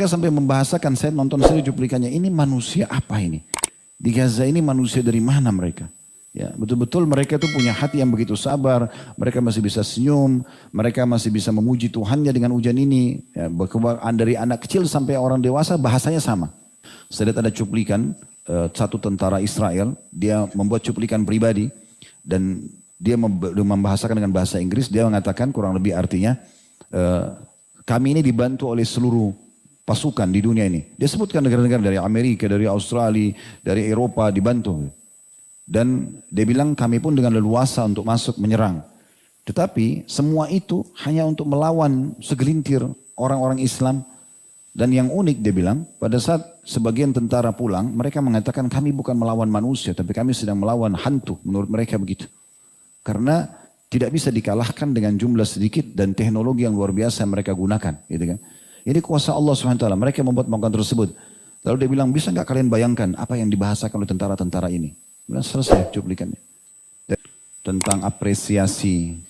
sampai membahasakan, saya nonton sendiri cuplikannya, ini manusia apa ini? Di Gaza ini manusia dari mana mereka? Ya, betul-betul mereka itu punya hati yang begitu sabar, mereka masih bisa senyum, mereka masih bisa memuji Tuhannya dengan hujan ini. Ya, dari anak kecil sampai orang dewasa bahasanya sama. Saya lihat ada cuplikan satu tentara Israel, dia membuat cuplikan pribadi dan dia membahasakan dengan bahasa Inggris, dia mengatakan kurang lebih artinya, kami ini dibantu oleh seluruh pasukan di dunia ini. Dia sebutkan negara-negara dari Amerika, dari Australia, dari Eropa dibantu. Dan dia bilang kami pun dengan leluasa untuk masuk menyerang. Tetapi semua itu hanya untuk melawan segelintir orang-orang Islam. Dan yang unik dia bilang, pada saat sebagian tentara pulang, mereka mengatakan kami bukan melawan manusia, tapi kami sedang melawan hantu. Menurut mereka begitu. Karena tidak bisa dikalahkan dengan jumlah sedikit dan teknologi yang luar biasa yang mereka gunakan. Gitu kan. Ini kuasa Allah SWT. Mereka membuat makanan tersebut. Lalu dia bilang, bisa nggak kalian bayangkan apa yang dibahasakan oleh tentara-tentara ini? Bilang, selesai cuplikannya. Tentang apresiasi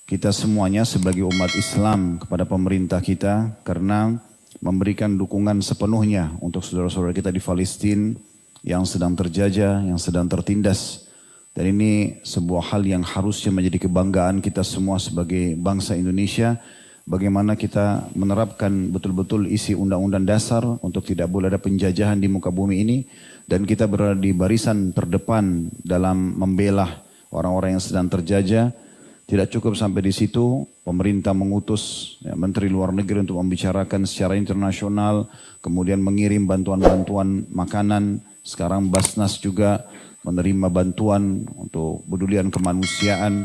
kita semuanya sebagai umat Islam kepada pemerintah kita. Karena memberikan dukungan sepenuhnya untuk saudara-saudara kita di Palestina yang sedang terjajah, yang sedang tertindas. Dan ini sebuah hal yang harusnya menjadi kebanggaan kita semua sebagai bangsa Indonesia. Bagaimana kita menerapkan betul-betul isi undang-undang dasar untuk tidak boleh ada penjajahan di muka bumi ini. Dan kita berada di barisan terdepan dalam membela orang-orang yang sedang terjajah. Tidak cukup sampai di situ, pemerintah mengutus Menteri Luar Negeri untuk membicarakan secara internasional. Kemudian mengirim bantuan-bantuan makanan. Sekarang Basnas juga menerima bantuan untuk pedulian kemanusiaan.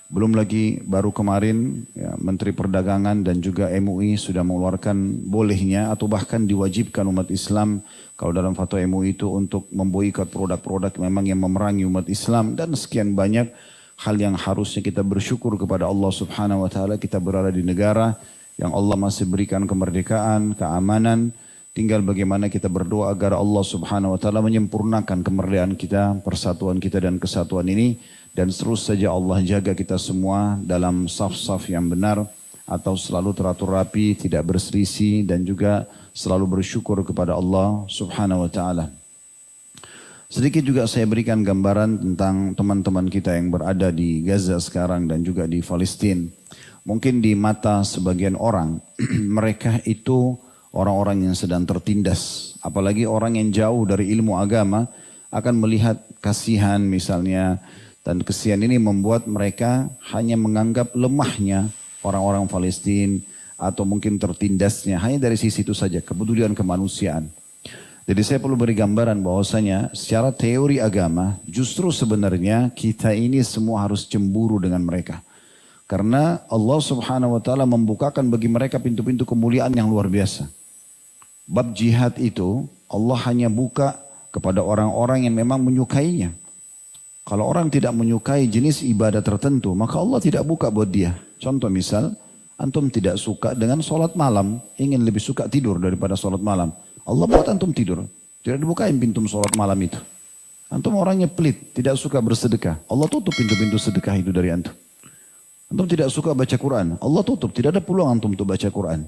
Belum lagi baru kemarin Menteri Perdagangan dan juga MUI sudah mengeluarkan bolehnya atau bahkan diwajibkan umat Islam kalau dalam fatwa MUI itu untuk memboikot produk-produk memang yang memerangi umat Islam dan sekian banyak hal yang harusnya kita bersyukur kepada Allah Subhanahu wa taala. Kita berada di negara yang Allah masih berikan kemerdekaan, keamanan. Tinggal bagaimana kita berdoa agar Allah Subhanahu wa taala menyempurnakan kemerdekaan kita, persatuan kita dan kesatuan ini. Dan terus saja Allah jaga kita semua dalam saf-saf yang benar atau selalu teratur rapi, tidak berselisih dan juga selalu bersyukur kepada Allah Subhanahu wa taala. Sedikit juga saya berikan gambaran tentang teman-teman kita yang berada di Gaza sekarang dan juga di Palestina. Mungkin di mata sebagian orang mereka itu orang-orang yang sedang tertindas. Apalagi orang yang jauh dari ilmu agama akan melihat kasihan misalnya. Dan kesian ini membuat mereka hanya menganggap lemahnya orang-orang Palestina atau mungkin tertindasnya. Hanya dari sisi itu saja, kepedulian kemanusiaan. Jadi saya perlu beri gambaran bahwasanya secara teori agama justru sebenarnya kita ini semua harus cemburu dengan mereka. Karena Allah Subhanahu wa taala membukakan bagi mereka pintu-pintu kemuliaan yang luar biasa. Bab jihad itu Allah hanya buka kepada orang-orang yang memang menyukainya. Kalau orang tidak menyukai jenis ibadah tertentu, maka Allah tidak buka buat dia. Contoh misal, antum tidak suka dengan sholat malam, ingin lebih suka tidur daripada sholat malam. Allah buat antum tidur, tidak dibukain pintu sholat malam itu. Antum orangnya pelit, tidak suka bersedekah. Allah tutup pintu-pintu sedekah itu dari antum. Antum tidak suka baca Quran, Allah tutup, tidak ada peluang antum untuk baca Quran.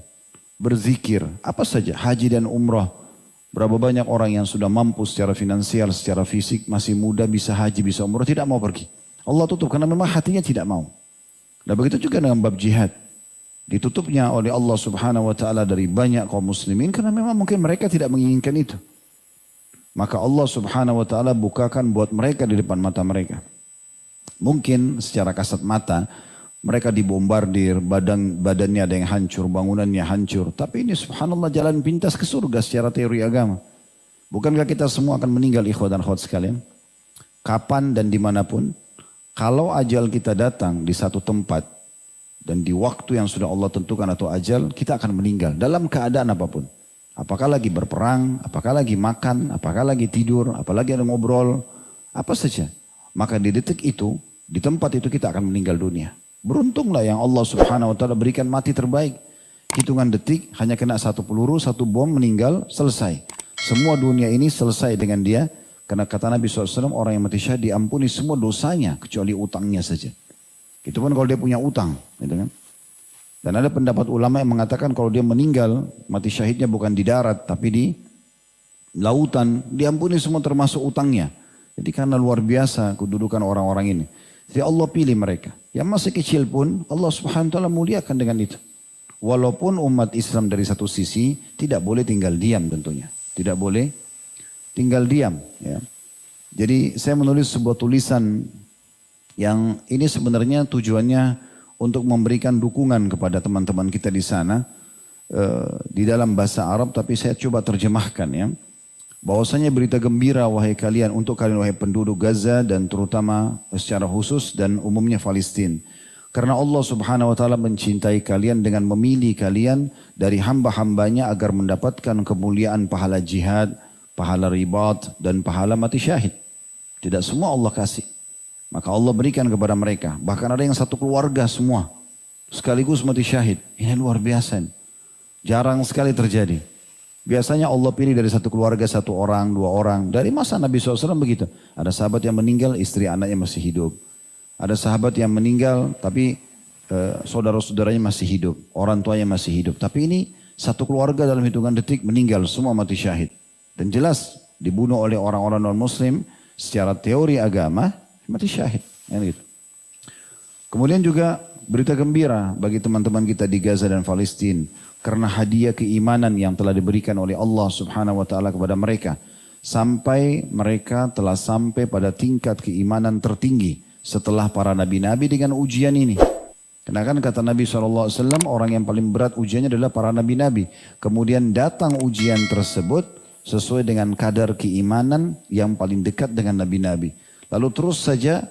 Berzikir, apa saja, haji dan umrah. Berapa banyak orang yang sudah mampu secara finansial, secara fisik, masih muda, bisa haji, bisa umrah, tidak mau pergi. Allah tutup karena memang hatinya tidak mau. Dan begitu juga dengan bab jihad. Ditutupnya oleh Allah Subhanahu wa taala dari banyak kaum muslimin karena memang mungkin mereka tidak menginginkan itu. Maka Allah Subhanahu wa taala bukakan buat mereka di depan mata mereka. Mungkin secara kasat mata mereka dibombardir, badannya ada yang hancur, bangunannya hancur. Tapi ini subhanallah jalan pintas ke surga secara teori agama. Bukankah kita semua akan meninggal ikhwah dan akhwat sekalian? Kapan dan dimanapun. Kalau ajal kita datang di satu tempat. Dan di waktu yang sudah Allah tentukan atau ajal, kita akan meninggal. Dalam keadaan apapun. Apakah lagi berperang, apakah lagi makan, apakah lagi tidur, apalagi ada ngobrol. Apa saja. Maka di detik itu, di tempat itu kita akan meninggal dunia. Beruntunglah yang Allah Subhanahu wa taala berikan mati terbaik. Hitungan detik hanya kena satu peluru, satu bom, meninggal, selesai. Semua dunia ini selesai dengan dia. Karena kata Nabi SAW, orang yang mati syahid diampuni semua dosanya kecuali utangnya saja. Itu pun kalau dia punya utang, gitu kan. Dan ada pendapat ulama yang mengatakan kalau dia meninggal, mati syahidnya bukan di darat tapi di lautan, diampuni semua termasuk utangnya. Jadi karena luar biasa kedudukan orang-orang ini. Jadi Allah pilih mereka. Yang masih kecil pun Allah Subhanahu wa taala muliakan dengan itu. Walaupun umat Islam dari satu sisi tidak boleh tinggal diam tentunya. Tidak boleh tinggal diam. Ya. Jadi saya menulis sebuah tulisan yang ini sebenarnya tujuannya untuk memberikan dukungan kepada teman-teman kita di sana. Di dalam bahasa Arab tapi saya coba terjemahkan ya. Bahwasanya berita gembira wahai kalian untuk kalian wahai penduduk Gaza dan terutama secara khusus dan umumnya Palestina. Karena Allah Subhanahu wa taala mencintai kalian dengan memilih kalian dari hamba-hambanya agar mendapatkan kemuliaan pahala jihad, pahala ribat dan pahala mati syahid. Tidak semua Allah kasih. Maka Allah berikan kepada mereka. Bahkan ada yang satu keluarga semua sekaligus mati syahid. Ini luar biasa. Jarang sekali terjadi. Biasanya Allah pilih dari satu keluarga, satu orang, dua orang. Dari masa Nabi SAW begitu. Ada sahabat yang meninggal, istri anaknya masih hidup. Ada sahabat yang meninggal, tapi saudara-saudaranya masih hidup. Orang tuanya masih hidup. Tapi ini satu keluarga dalam hitungan detik meninggal, semua mati syahid. Dan jelas dibunuh oleh orang-orang non-muslim secara teori agama, mati syahid. Gitu. Kemudian juga berita gembira bagi teman-teman kita di Gaza dan Palestina. Karena hadiah keimanan yang telah diberikan oleh Allah Subhanahu wa taala kepada mereka sampai mereka telah sampai pada tingkat keimanan tertinggi setelah para nabi-nabi dengan ujian ini. Karena kan kata Nabi SAW orang yang paling berat ujiannya adalah para nabi-nabi. Kemudian datang ujian tersebut sesuai dengan kadar keimanan yang paling dekat dengan nabi-nabi. Lalu terus saja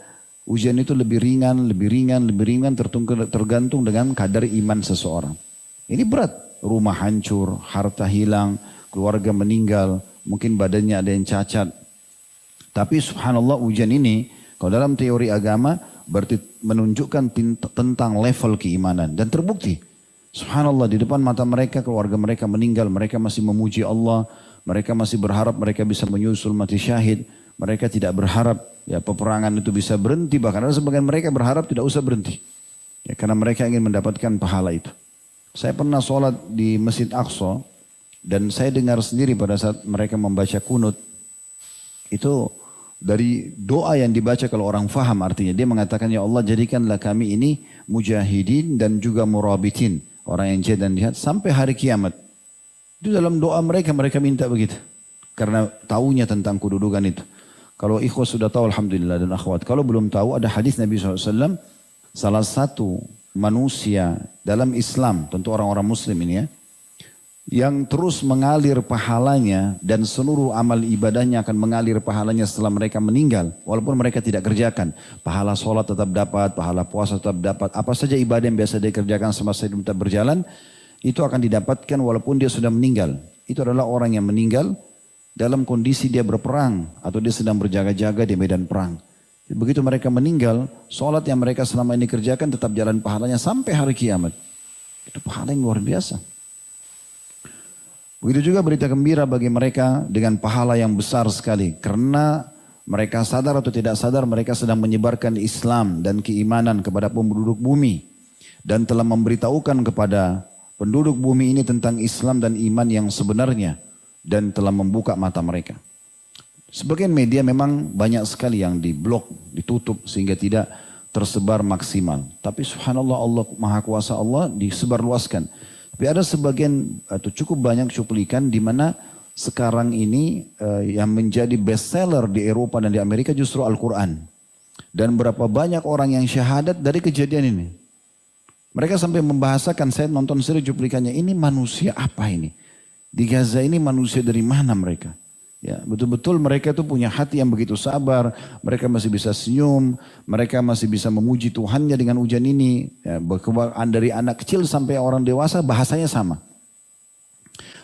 ujian itu lebih ringan, lebih ringan, lebih ringan tergantung dengan kadar iman seseorang. Ini berat, rumah hancur, harta hilang, keluarga meninggal, mungkin badannya ada yang cacat. Tapi subhanallah ujian ini, kalau dalam teori agama, berarti menunjukkan tentang level keimanan. Dan terbukti, subhanallah di depan mata mereka, keluarga mereka meninggal, mereka masih memuji Allah, mereka masih berharap mereka bisa menyusul mati syahid. Mereka tidak berharap ya peperangan itu bisa berhenti, bahkan ada sebagian mereka berharap tidak usah berhenti. Ya, karena mereka ingin mendapatkan pahala itu. Saya pernah sholat di Masjid Aqsa dan saya dengar sendiri pada saat mereka membaca kunut. Itu dari doa yang dibaca kalau orang faham artinya. Dia mengatakan ya Allah jadikanlah kami ini mujahidin dan juga murabitin. Orang yang jihad dan jihad sampai hari kiamat. Itu dalam doa mereka minta begitu. Karena taunya tentang kedudukan itu. Kalau ikhwas sudah tahu alhamdulillah dan akhwat. Kalau belum tahu ada hadis Nabi SAW. Salah satu manusia dalam Islam, tentu orang-orang muslim ini ya, yang terus mengalir pahalanya dan seluruh amal ibadahnya akan mengalir pahalanya setelah mereka meninggal, walaupun mereka tidak kerjakan. Pahala sholat tetap dapat, pahala puasa tetap dapat, apa saja ibadah yang biasa dia kerjakan semasa hidup tetap berjalan, itu akan didapatkan walaupun dia sudah meninggal. Itu adalah orang yang meninggal dalam kondisi dia berperang atau dia sedang berjaga-jaga di medan perang. Begitu mereka meninggal, sholat yang mereka selama ini kerjakan tetap jalan pahalanya sampai hari kiamat. Itu pahala yang luar biasa. Begitu juga berita gembira bagi mereka dengan pahala yang besar sekali. Karena mereka sadar atau tidak sadar mereka sedang menyebarkan Islam dan keimanan kepada penduduk bumi. Dan telah memberitahukan kepada penduduk bumi ini tentang Islam dan iman yang sebenarnya. Dan telah membuka mata mereka. Sebagian media memang banyak sekali yang diblok, ditutup sehingga tidak tersebar maksimal. Tapi subhanallah Allah Maha Kuasa Allah disebarluaskan. Tapi ada sebagian atau cukup banyak cuplikan di mana sekarang ini yang menjadi bestseller di Eropa dan di Amerika justru Al-Quran. Dan berapa banyak orang yang syahadat dari kejadian ini. Mereka sampai membahasakan, saya nonton seri cuplikannya, ini manusia apa ini? Di Gaza ini manusia dari mana mereka? Ya, betul-betul mereka itu punya hati yang begitu sabar, mereka masih bisa senyum, mereka masih bisa memuji Tuhannya dengan ujian ini. Ya, dari anak kecil sampai orang dewasa bahasanya sama.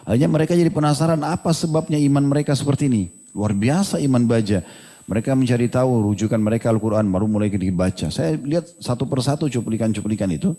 Akhirnya mereka jadi penasaran apa sebabnya iman mereka seperti ini. Luar biasa iman baja. Mereka mencari tahu rujukan mereka Al-Quran baru mulai dibaca. Saya lihat satu persatu cuplikan-cuplikan itu.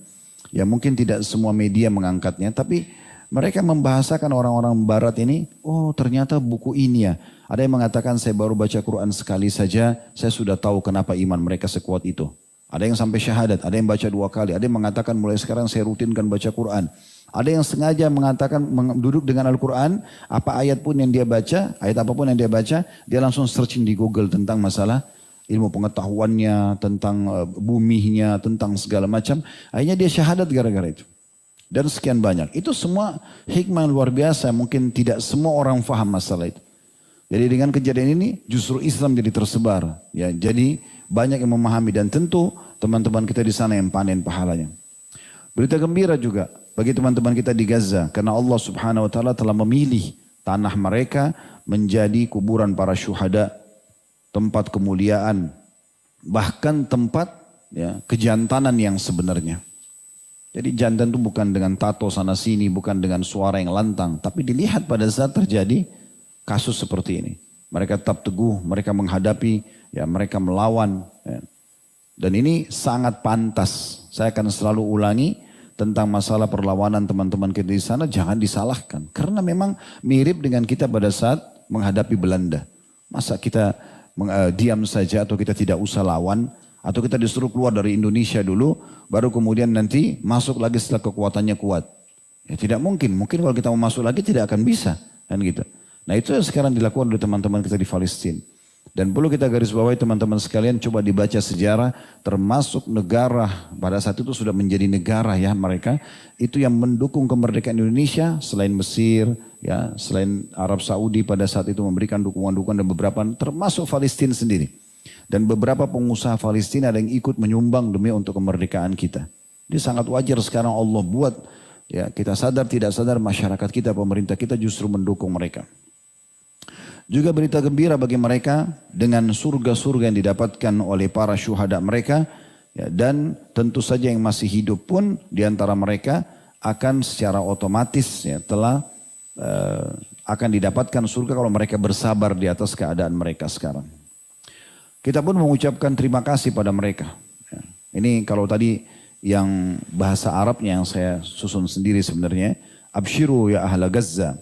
Ya mungkin tidak semua media mengangkatnya tapi mereka membahasakan orang-orang barat ini, oh ternyata buku ini ya. Ada yang mengatakan saya baru baca Quran sekali saja, saya sudah tahu kenapa iman mereka sekuat itu. Ada yang sampai syahadat, ada yang baca 2 kali, ada yang mengatakan mulai sekarang saya rutinkan baca Quran. Ada yang sengaja mengatakan duduk dengan Al-Quran, apa ayat pun yang dia baca, ayat apapun yang dia baca, dia langsung searching di Google tentang masalah ilmu pengetahuannya, tentang buminya, tentang segala macam. Akhirnya dia syahadat gara-gara itu. Dan sekian banyak. Itu semua hikmah luar biasa, mungkin tidak semua orang faham masalah itu. Jadi dengan kejadian ini justru Islam jadi tersebar. Ya, jadi banyak yang memahami dan tentu teman-teman kita di sana yang panen pahalanya. Berita gembira juga bagi teman-teman kita di Gaza karena Allah Subhanahu wa taala telah memilih tanah mereka menjadi kuburan para syuhada, tempat kemuliaan, bahkan tempat ya, kejantanan yang sebenarnya. Jadi jantan itu bukan dengan tato sana sini, bukan dengan suara yang lantang, tapi dilihat pada saat terjadi kasus seperti ini. Mereka tetap teguh, mereka menghadapi, ya mereka melawan. Ya. Dan ini sangat pantas. Saya akan selalu ulangi tentang masalah perlawanan teman-teman kita di sana, jangan disalahkan. Karena memang mirip dengan kita pada saat menghadapi Belanda. Masa kita diam saja atau kita tidak usah lawan, atau kita disuruh keluar dari Indonesia dulu, baru kemudian nanti masuk lagi setelah kekuatannya kuat. Ya tidak mungkin, mungkin kalau kita mau masuk lagi tidak akan bisa. Kan gitu. Nah itu yang sekarang dilakukan oleh teman-teman kita di Palestina. Dan perlu kita garis bawahi teman-teman sekalian, coba dibaca sejarah, termasuk negara pada saat itu sudah menjadi negara ya mereka, itu yang mendukung kemerdekaan Indonesia selain Mesir, ya selain Arab Saudi pada saat itu memberikan dukungan-dukungan dan beberapa, termasuk Palestina sendiri. Dan beberapa pengusaha Palestina ada yang ikut menyumbang demi untuk kemerdekaan kita. Jadi sangat wajar sekarang Allah buat, ya kita sadar tidak sadar masyarakat kita, pemerintah kita justru mendukung mereka. Juga berita gembira bagi mereka dengan surga-surga yang didapatkan oleh para syuhada mereka. Ya, dan tentu saja yang masih hidup pun diantara mereka akan secara otomatis ya, akan didapatkan surga kalau mereka bersabar di atas keadaan mereka sekarang. Kita pun mengucapkan terima kasih pada mereka. Ya, ini kalau tadi yang bahasa Arabnya yang saya susun sendiri sebenarnya. Abshiru ya ahla Gaza.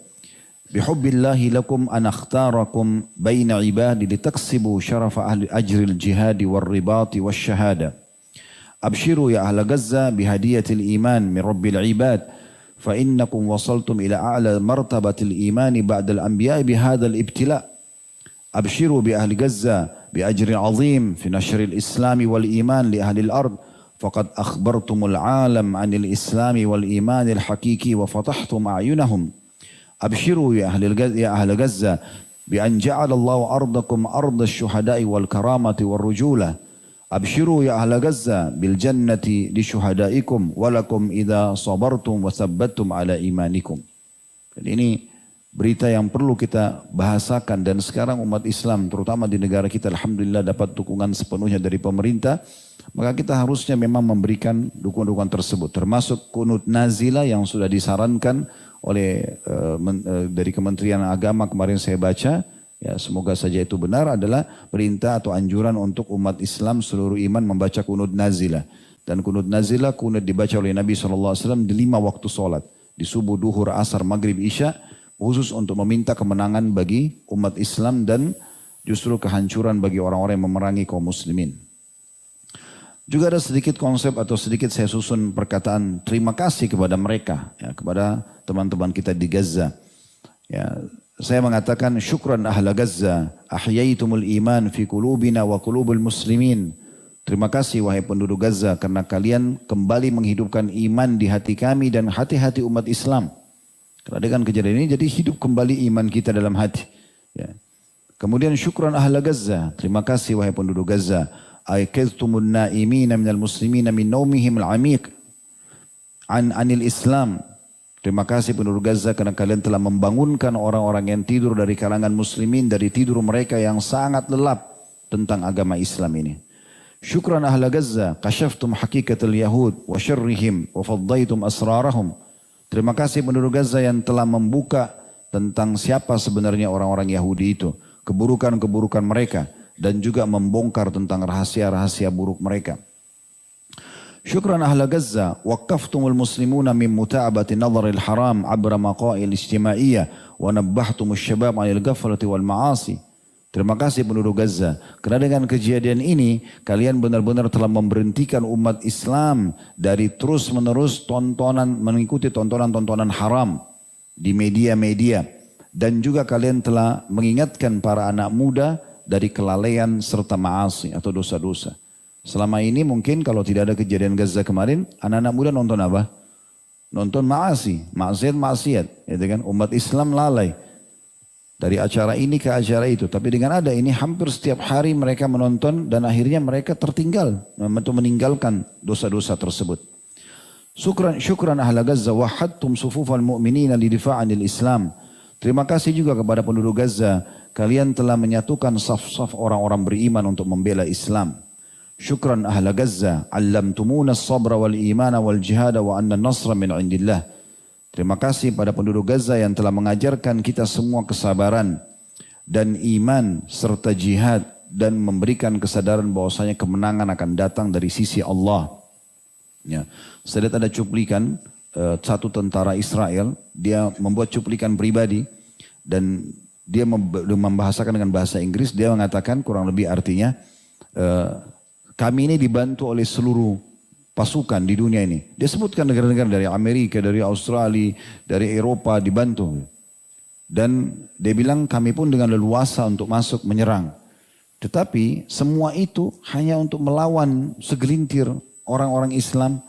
Bihubbillahi lakum an akhtarakum baina ibadi litaksibu syarafa ahli ajril jihadi wal ribati wal syahada. Abshiru ya ahla Gaza bihadiyatil iman min rabbil ibad. Fa innakum wasaltum ila a'la martabatil imani ba'dal anbiya'i bihadal ibtila'. Abshiru bi ahli Gaza bi ajrin azim fi nashril islami wal iman li ahli al-ard. Faqad akhbartumul alam anil islami wal imanil hakiki wa fatahtum a'yunahum. Abshiru ya ahli Gaza bi an ja'ala Allahu ardakum arda asy-syuhada'i wal karamati wal rujulah. Abshiru ya ahli Gaza bil jannati li syuhada'ikum walakum idza sabartum wa thabbatum ala imanikum. Jadi ini berita yang perlu kita bahasakan dan sekarang umat Islam terutama di negara kita alhamdulillah dapat dukungan sepenuhnya dari pemerintah. Maka kita harusnya memang memberikan dukungan-dukungan tersebut termasuk kunut nazilah yang sudah disarankan oleh dari Kementerian Agama kemarin saya baca, ya semoga saja itu benar, adalah perintah atau anjuran untuk umat Islam seluruh iman membaca kunut nazilah. Dan kunut nazilah kunut dibaca oleh Nabi SAW di 5 waktu sholat, di subuh, duhur, asar, maghrib, isya, khusus untuk meminta kemenangan bagi umat Islam dan justru kehancuran bagi orang-orang yang memerangi kaum muslimin. Juga ada sedikit konsep atau sedikit saya susun perkataan terima kasih kepada mereka, ya, kepada teman-teman kita di Gaza. Ya, saya mengatakan syukran ahla Gaza, ahyaitumul iman fi qulubina wa qulubul muslimin. Terima kasih wahai penduduk Gaza karena kalian kembali menghidupkan iman di hati kami dan hati-hati umat Islam. Karena dengan kejadian ini jadi hidup kembali iman kita dalam hati. Ya. Kemudian syukran ahla Gaza, terima kasih wahai penduduk Gaza. Aikadtumun naimina minal muslimina min naumihim al-amiq anil Islam. Terima kasih penduduk Gaza karena kalian telah membangunkan orang-orang yang tidur dari kalangan muslimin dari tidur mereka yang sangat lelap tentang agama Islam ini. Syukran ahla Gaza, kashaftum hakikatul yahud wa syarrihim wa faddaitum asrarahum. Terima kasih penduduk Gaza yang telah membuka tentang siapa sebenarnya orang-orang Yahudi itu, keburukan-keburukan mereka, dan juga membongkar tentang rahasia-rahasia buruk mereka. Syukran ahla Gaza, waqaftumul muslimuna min muta'abati nadharil haram abra maqa'il ijtimaiyah wa nabbahtumus syabab 'anil ghaflati wal ma'asi. Terima kasih penduduk Gaza. Karena dengan kejadian ini, kalian benar-benar telah memberhentikan umat Islam dari terus-menerus mengikuti tontonan-tontonan haram di media-media. Dan juga kalian telah mengingatkan para anak muda dari kelalaian serta maasi atau dosa-dosa. Selama ini mungkin kalau tidak ada kejadian Gaza kemarin, anak-anak muda nonton apa? Nonton maasi, maksiat, gitu kan? Umat Islam lalai. Dari acara ini ke acara itu. Tapi dengan ada ini hampir setiap hari mereka menonton dan akhirnya mereka tertinggal untuk meninggalkan dosa-dosa tersebut. Syukran ahla Gaza wahadtum sufufal mu'minina lidifa'anil Islam. Terima kasih juga kepada penduduk Gaza. Kalian telah menyatukan saf-saf orang-orang beriman untuk membela Islam. Syukran ahla Gaza. Allamtumuna as-sabra wal imana wal jihada wa anna nasra min indillah. Terima kasih pada penduduk Gaza yang telah mengajarkan kita semua kesabaran dan iman serta jihad dan memberikan kesadaran bahwasanya kemenangan akan datang dari sisi Allah. Ya. Saya lihat ada cuplikan satu tentara Israel, dia membuat cuplikan pribadi dan dia membahasakan dengan bahasa Inggris. Dia mengatakan kurang lebih artinya kami ini dibantu oleh seluruh pasukan di dunia ini. Dia sebutkan negara-negara dari Amerika, dari Australia, dari Eropa dibantu. Dan dia bilang kami pun dengan leluasa untuk masuk menyerang. Tetapi semua itu hanya untuk melawan segelintir orang-orang Islam.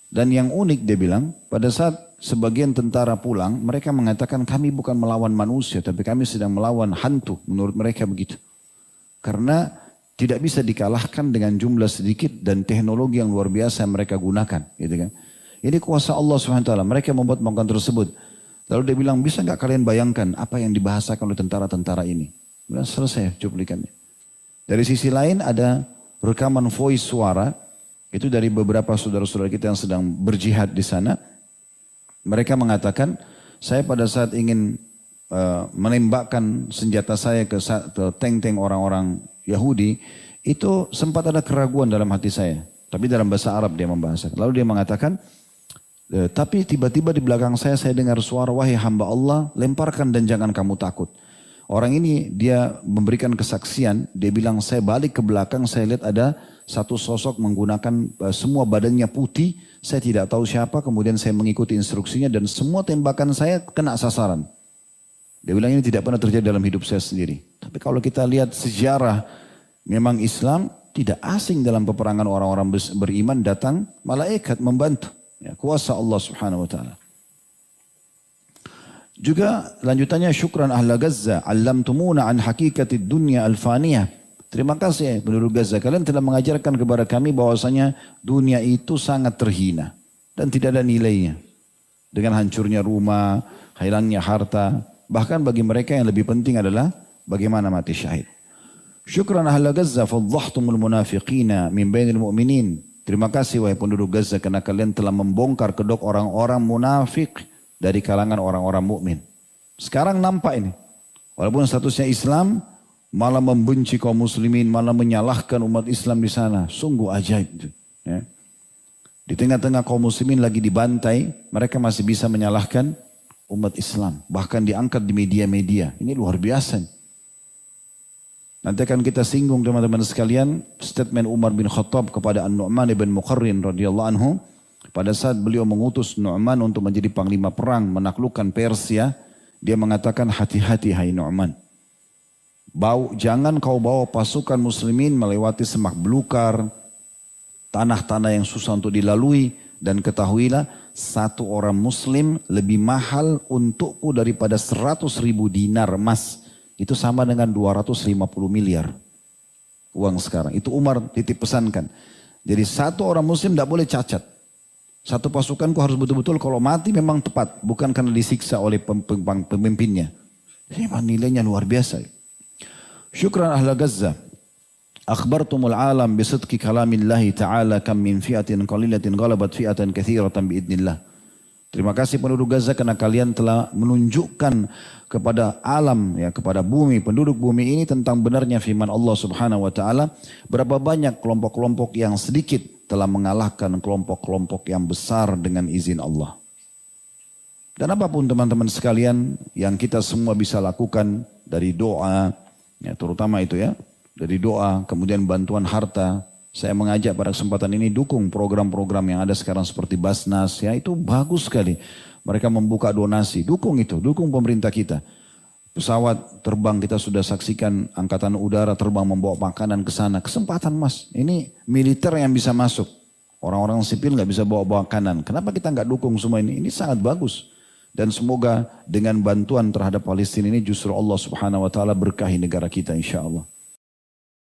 Dan yang unik dia bilang, pada saat sebagian tentara pulang, mereka mengatakan kami bukan melawan manusia, tapi kami sedang melawan hantu. Menurut mereka begitu. Karena tidak bisa dikalahkan dengan jumlah sedikit dan teknologi yang luar biasa yang mereka gunakan. Gitu kan. Ini kuasa Allah SWT. Mereka membuat pasukan tersebut. Lalu dia bilang, bisa nggak kalian bayangkan apa yang dibahasakan oleh tentara-tentara ini? Sudah selesai cuplikannya. Dari sisi lain ada rekaman voice suara. Itu dari beberapa saudara-saudara kita yang sedang berjihad di sana. Mereka mengatakan, saya pada saat ingin menembakkan senjata saya ke tank-tank orang-orang Yahudi, itu sempat ada keraguan dalam hati saya. Tapi dalam bahasa Arab dia membahasakan. Lalu dia mengatakan, tapi tiba-tiba di belakang saya dengar suara, wahai hamba Allah, lemparkan dan jangan kamu takut. Orang ini dia memberikan kesaksian, dia bilang saya balik ke belakang, saya lihat ada satu sosok menggunakan semua badannya putih, saya tidak tahu siapa, kemudian saya mengikuti instruksinya dan semua tembakan saya kena sasaran. Dia bilang ini tidak pernah terjadi dalam hidup saya sendiri. Tapi kalau kita lihat sejarah, memang Islam tidak asing dalam peperangan orang-orang beriman, datang malaikat membantu. Ya, kuasa Allah Subhanahu wa taala. Juga lanjutannya syukran ahla Gaza, allamtumuna an hakikatid dunya al-faniyah. Terima kasih penduduk Gaza, kalian telah mengajarkan kepada kami bahwasanya dunia itu sangat terhina dan tidak ada nilainya. Dengan hancurnya rumah, hilangnya harta, bahkan bagi mereka yang lebih penting adalah bagaimana mati syahid. Syukran ahla Gaza fadhahtumul munafiqina min bainil mu'minin. Terima kasih wahai penduduk Gaza karena kalian telah membongkar kedok orang-orang munafik dari kalangan orang-orang mukmin. Sekarang nampak ini. Walaupun statusnya Islam, malah membenci kaum muslimin, malah menyalahkan umat Islam di sana. Sungguh ajaib. Ya. Di tengah-tengah kaum muslimin lagi dibantai, mereka masih bisa menyalahkan umat Islam. Bahkan diangkat di media-media. Ini luar biasa. Nanti akan kita singgung teman-teman sekalian statement Umar bin Khattab kepada An-Nu'man ibn Muqarrin radhiyallahu anhu. Pada saat beliau mengutus Nu'man untuk menjadi panglima perang menaklukkan Persia. Dia mengatakan hati-hati hai Nu'man. Jangan kau bawa pasukan muslimin melewati semak belukar. Tanah-tanah yang susah untuk dilalui. Dan ketahuilah satu orang muslim lebih mahal untukku daripada 100.000 dinar emas. Itu sama dengan 250 miliar uang sekarang. Itu Umar titip pesankan. Jadi satu orang muslim tidak boleh cacat. Satu pasukanku harus betul-betul kalau mati memang tepat. Bukan karena disiksa oleh pemimpinnya. Ini nilainya luar biasa. Syukran ahla Gaza. Akhbartumul alam bisidqi kalamillahi ta'ala kam min fi'atin qalilatin ghalabat fi'atan katsiratan biidnillah. Terima kasih penduduk Gaza karena kalian telah menunjukkan kepada alam, ya, kepada bumi, penduduk bumi ini tentang benarnya firman Allah Subhanahu wa taala. Berapa banyak kelompok-kelompok yang sedikit telah mengalahkan kelompok-kelompok yang besar dengan izin Allah. Dan apapun teman-teman sekalian yang kita semua bisa lakukan dari doa, Ya, terutama itu ya, dari doa, kemudian bantuan harta. Saya mengajak pada kesempatan ini dukung program-program yang ada sekarang seperti Basnas, ya itu bagus sekali. Mereka membuka donasi, dukung itu, dukung pemerintah kita. Pesawat terbang kita sudah saksikan, angkatan udara terbang membawa makanan ke sana. Kesempatan mas, ini militer yang bisa masuk. Orang-orang sipil nggak bisa bawa makanan. Kenapa kita nggak dukung semua ini? Ini sangat bagus. Dan semoga dengan bantuan terhadap Palestina ini justru Allah subhanahu wa ta'ala berkahi negara kita insya Allah.